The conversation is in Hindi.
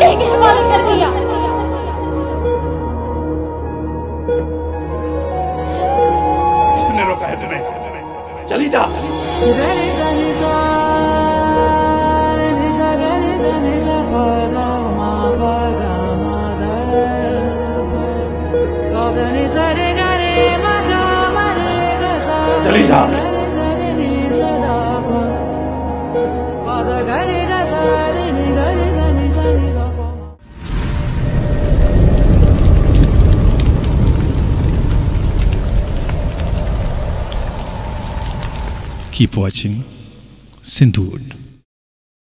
ही के हवाले कर दिया। किसने रोका है तुम्हें? चली जा। चली जा। Keep watching Sindhisong.